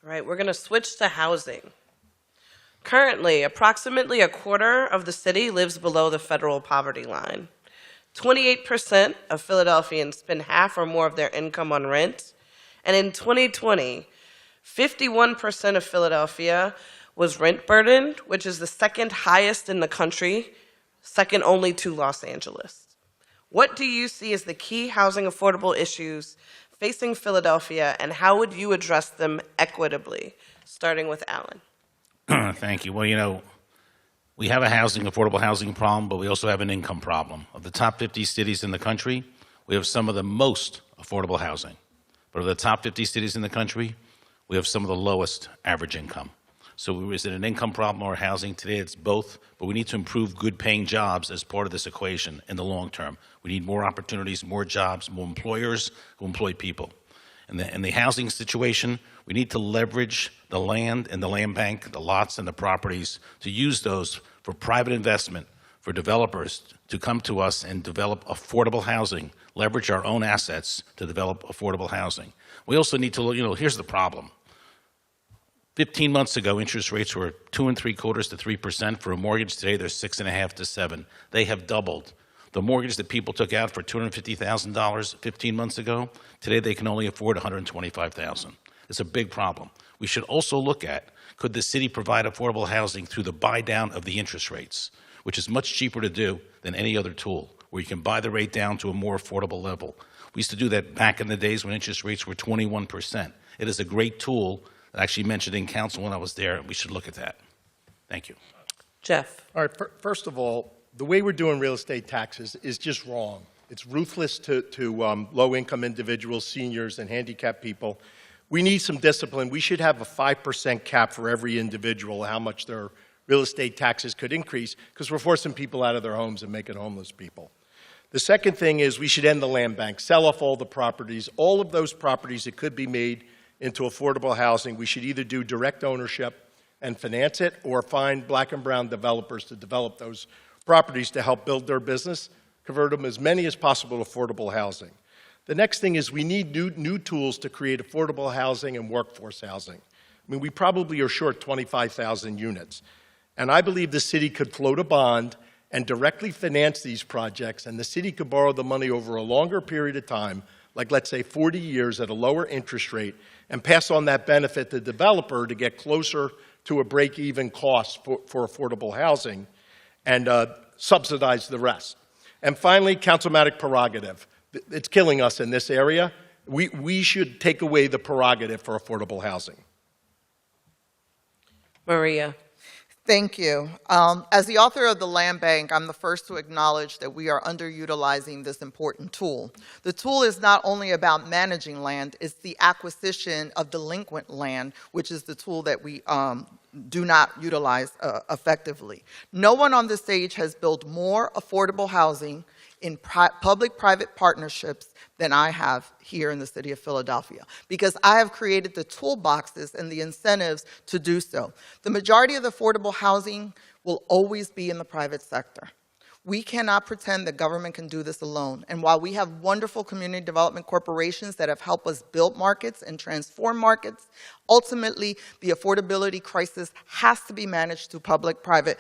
All right, we're going to switch to housing. Currently, approximately a quarter of the city lives below the federal poverty line. 28% of Philadelphians spend half or more of their income on rent. And in 2020, 51% of Philadelphia was rent burdened, which is the second highest in the country, second only to Los Angeles. What do you see as the key housing affordable issues facing Philadelphia, and how would you address them equitably? Starting with Alan. Thank you. Well, you know, we have a affordable housing problem, but we also have an income problem. Of the top 50 cities in the country, we have some of the most affordable housing. But of the top 50 cities in the country, we have some of the lowest average income. So is it an income problem or housing? Today it's both, but we need to improve good paying jobs as part of this equation in the long term. We need more opportunities, more jobs, more employers who employ people. In the housing situation, we need to leverage the land and the land bank, the lots and the properties, to use those for private investment, for developers to come to us and develop affordable housing, leverage our own assets to develop affordable housing. We also need to, here's the problem. 15 months ago, interest rates were 2 3/4 to 3% for a mortgage. Today, they're 6.5 to 7. They have doubled. The mortgage that people took out for $250,000 15 months ago, today they can only afford $125,000. It's a big problem. We should also look at, could the city provide affordable housing through the buy down of the interest rates, which is much cheaper to do than any other tool, where you can buy the rate down to a more affordable level. We used to do that back in the days when interest rates were 21%. It is a great tool. I actually mentioned in council when I was there. We should look at that. Thank you. Jeff. All right, first of all, the way we're doing real estate taxes is just wrong. It's ruthless to low-income individuals, seniors, and handicapped people. We need some discipline. We should have a 5% cap for every individual, how much their real estate taxes could increase, because we're forcing people out of their homes and making homeless people. The second thing is we should end the land bank, sell off all the properties, all of those properties that could be made into affordable housing. We should either do direct ownership and finance it, or find black and brown developers to develop those properties to help build their business, convert them as many as possible to affordable housing. The next thing is we need new tools to create affordable housing and workforce housing. I mean, we probably are short 25,000 units. And I believe the city could float a bond and directly finance these projects, and the city could borrow the money over a longer period of time, like let's say 40 years at a lower interest rate, and pass on that benefit to the developer to get closer to a break-even cost for affordable housing, and subsidize the rest. And finally, councilmatic prerogative. It's killing us in this area. We should take away the prerogative for affordable housing. Maria. Thank you. As the author of the Land Bank, I'm the first to acknowledge that we are underutilizing this important tool. The tool is not only about managing land, it's the acquisition of delinquent land, which is the tool that we do not utilize effectively. No one on this stage has built more affordable housing in public-private partnerships than I have here in the city of Philadelphia, because I have created the toolboxes and the incentives to do so. The majority of the affordable housing will always be in the private sector. We cannot pretend that government can do this alone. And while we have wonderful community development corporations that have helped us build markets and transform markets, ultimately the affordability crisis has to be managed through public-private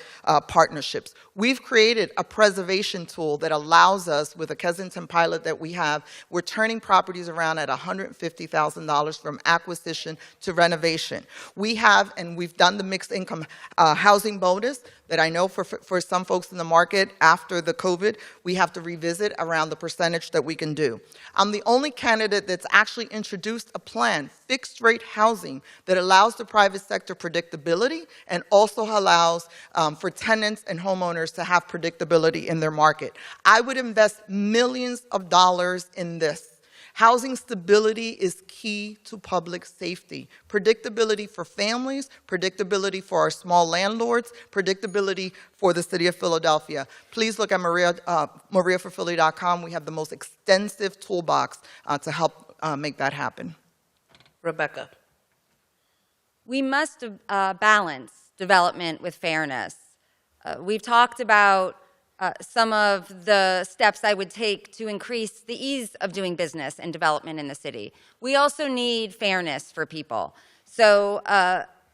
partnerships. We've created a preservation tool that allows us, with a Kensington pilot that we have, we're turning properties around at $150,000 from acquisition to renovation. We have, and we've done the mixed income housing bonus that I know for some folks in the market after the COVID, we have to revisit around the percentage that we can do. I'm the only candidate that's actually introduced a plan, fixed rate housing, that allows the private sector predictability and also allows for tenants and homeowners to have predictability in their market. I would invest millions of dollars in this. Housing stability is key to public safety. Predictability for families, predictability for our small landlords, predictability for the city of Philadelphia. Please look at mariaforphilly.com. We have the most extensive toolbox to help make that happen. Rebecca. We must balance development with fairness. We've talked about some of the steps I would take to increase the ease of doing business and development in the city. We also need fairness for people. So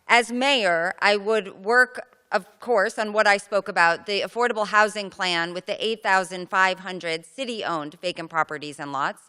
as mayor, I would work, of course, on what I spoke about, the affordable housing plan with the 8,500 city-owned vacant properties and lots.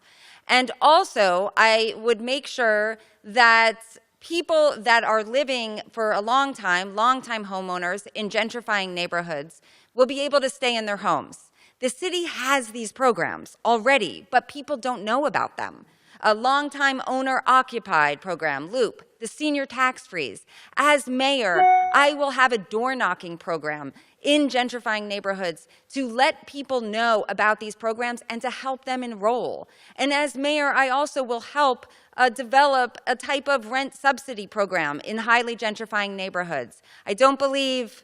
And also, I would make sure that people that are living for a long time homeowners in gentrifying neighborhoods, will be able to stay in their homes. The city has these programs already, but people don't know about them. A longtime owner-occupied program, LOOP, the senior tax freeze. As mayor, I will have a door-knocking program in gentrifying neighborhoods to let people know about these programs and to help them enroll. And as mayor, I also will help develop a type of rent subsidy program in highly gentrifying neighborhoods. I don't believe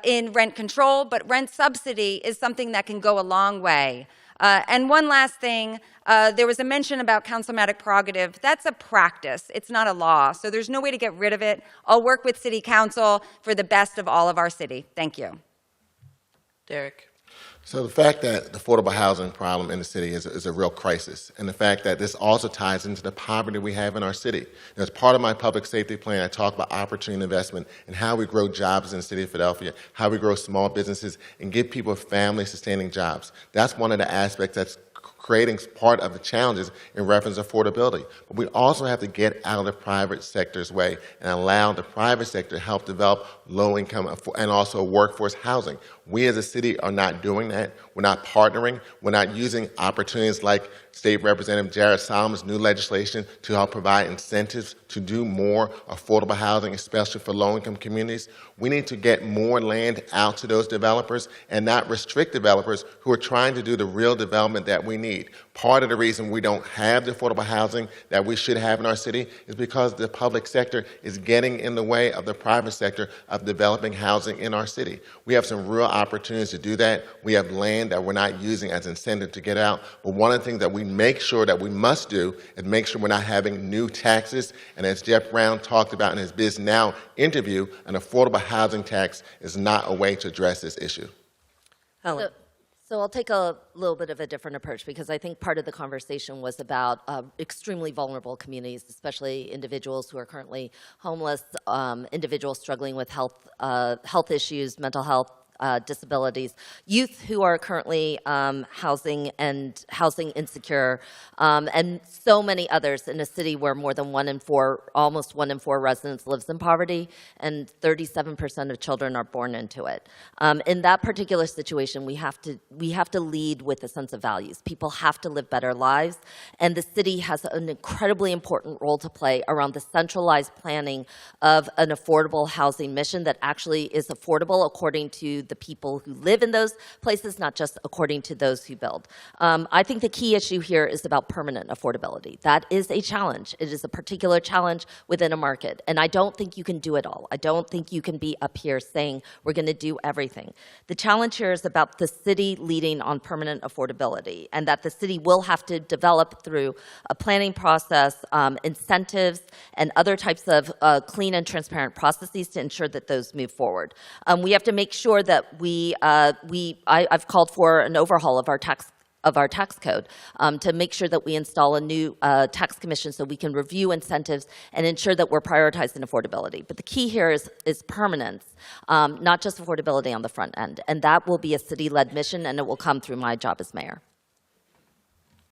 in rent control, but rent subsidy is something that can go a long way. And one last thing, there was a mention about councilmatic prerogative. That's a practice. It's not a law. So there's no way to get rid of it. I'll work with city council for the best of all of our city. Thank you. Derek. So the fact that the affordable housing problem in the city is a real crisis, and the fact that this also ties into the poverty we have in our city. As part of my public safety plan, I talk about opportunity and investment and how we grow jobs in the city of Philadelphia, how we grow small businesses and give people family-sustaining jobs. That's one of the aspects that's creating part of the challenges in reference to affordability. But we also have to get out of the private sector's way and allow the private sector to help develop low-income and also workforce housing. We as a city are not doing that. We're not partnering. We're not using opportunities like State Representative Jared Solomon's new legislation to help provide incentives to do more affordable housing, especially for low-income communities. We need to get more land out to those developers and not restrict developers who are trying to do the real development that we need. Part of the reason we don't have the affordable housing that we should have in our city is because the public sector is getting in the way of the private sector of developing housing in our city. We have some real opportunities to do that. We have land that we're not using as incentive to get out. But one of the things that we make sure that we must do is make sure we're not having new taxes. And as Jeff Brown talked about in his Biz Now interview, an affordable housing tax is not a way to address this issue. Helen. So I'll take a little bit of a different approach because I think part of the conversation was about extremely vulnerable communities, especially individuals who are currently homeless, individuals struggling with health issues, mental health, disabilities, youth who are currently housing insecure, and so many others in a city where more than almost 1 in 4 residents lives in poverty, and 37% of children are born into it. In that particular situation, we have to lead with a sense of values. People have to live better lives, and the city has an incredibly important role to play around the centralized planning of an affordable housing mission that actually is affordable according to the people who live in those places, not just according to those who build. I think the key issue here is about permanent affordability. That is a challenge. It is a particular challenge within a market, and I don't think you can do it all. I don't think you can be up here saying we're going to do everything. The challenge here is about the city leading on permanent affordability, and that the city will have to develop through a planning process, incentives, and other types of clean and transparent processes to ensure that those move forward. We have to make sure that I've called for an overhaul of our tax code to make sure that we install a new tax commission so we can review incentives and ensure that we're prioritizing affordability. But the key here is permanence, not just affordability on the front end. And that will be a city-led mission, and it will come through my job as mayor.